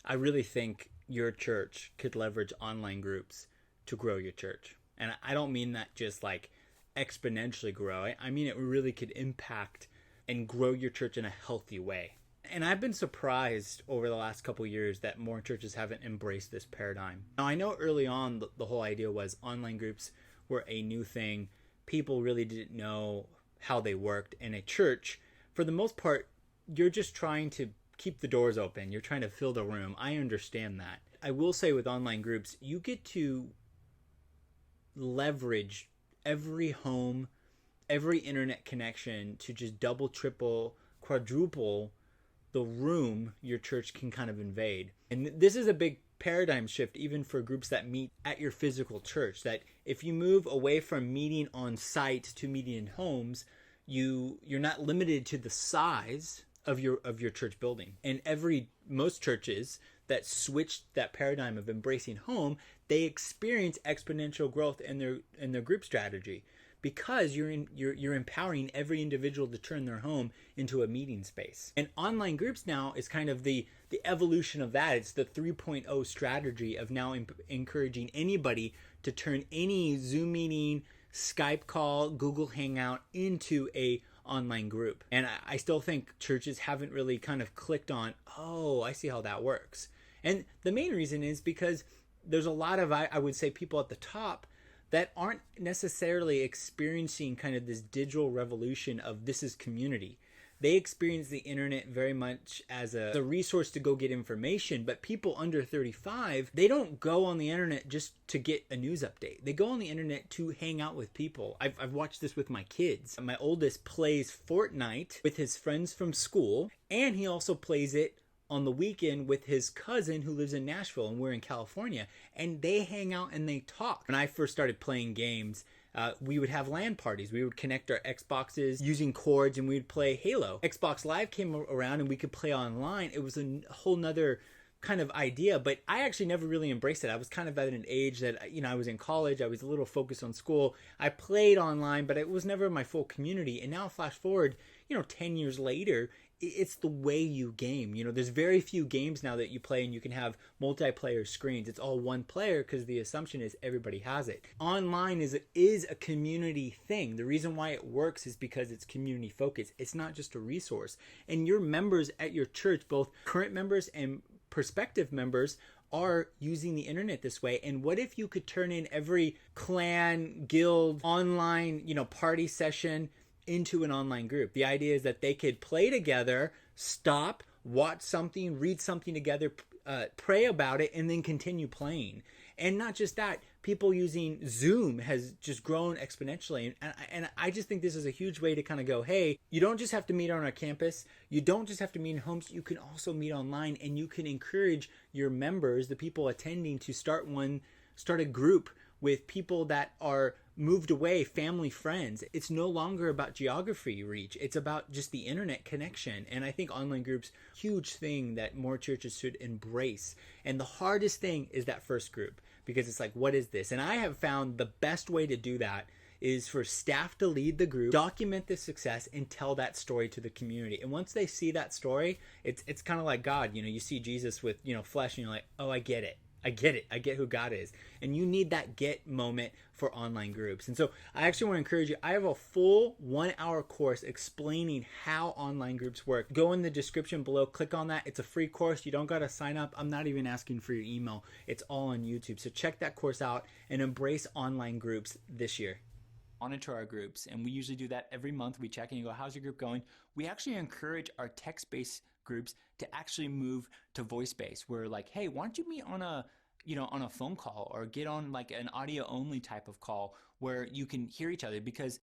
I really think your church could leverage online groups to grow your church. And I don't mean that just like exponentially grow. I mean it really could impact and grow your church in a healthy way. And I've been surprised over the last couple of years that more churches haven't embraced this paradigm. Now, I know early on the whole idea was online groups were a new thing. People really didn't know how they worked. And a church, for the most part, you're just trying to keep the doors open. You're trying to fill the room. I understand that. I will say with online groups, you get to leverage every home, every internet connection to just double, triple, quadruple the room your church can kind of invade. And this is a big paradigm shift even for groups that meet at your physical church, that if you move away from meeting on site to meeting in homes, you're not limited to the size of your church building. And most churches that switched that paradigm of embracing home, they experience exponential growth in their group strategy, because you're empowering every individual to turn their home into a meeting space. And online groups now is kind of the evolution of that. It's the 3.0 strategy of now encouraging anybody to turn any Zoom meeting, Skype call, Google Hangout into a online group. And I still think churches haven't really kind of clicked on, oh, I see how that works. And the main reason is because there's a lot of, I would say, people at the top that aren't necessarily experiencing kind of this digital revolution of this is community. They experience the internet very much as a resource to go get information, but people under 35, they don't go on the internet just to get a news update. They go on the internet to hang out with people. I've watched this with my kids. My oldest plays Fortnite with his friends from school, and he also plays it on the weekend with his cousin who lives in Nashville, and we're in California, and they hang out and they talk. When I first started playing games, we would have LAN parties. We would connect our Xboxes using cords and we'd play Halo. Xbox Live came around and we could play online. It was a whole nother kind of idea, but I actually never really embraced it. I was kind of at an age that, I was in college. I was a little focused on school. I played online, but it was never my full community. And now flash forward, 10 years later, it's the way you game. There's very few games now that you play and you can have multiplayer screens. It's all one player because the assumption is everybody has it. Online is a community thing. The reason why it works is because it's community focused. It's not just a resource. And your members at your church, both current members and prospective members, are using the internet this way. And what if you could turn in every clan, guild, online, party session into an online group? The idea is that they could play together, stop, watch something, read something together, pray about it, and then continue playing. And not just that, people using Zoom has just grown exponentially. And I just think this is a huge way to kind of go, hey, you don't just have to meet on our campus. You don't just have to meet in homes. You can also meet online, and you can encourage your members, the people attending, to start a group with people that are moved away, family, friends. It's no longer about geography reach. It's about just the internet connection. And I think online groups, huge thing that more churches should embrace. And the hardest thing is that first group, because it's like, what is this? And I have found the best way to do that is for staff to lead the group, document the success, and tell that story to the community. And once they see that story, it's kind of like God. You see Jesus with, flesh, and you're like, oh, I get it. I get it. I get who God is. And you need that get moment for online groups. And so I actually want to encourage you. I have a full 1-hour course explaining how online groups work. Go in the description below. Click on that. It's a free course. You don't got to sign up. I'm not even asking for your email. It's all on YouTube. So check that course out and embrace online groups this year. Monitor our groups, and we usually do that every month. We check in and go, how's your group going? We actually encourage our text-based groups to actually move to voice-based. We're like, hey, why don't you meet on a phone call, or get on like an audio only type of call where you can hear each other? Because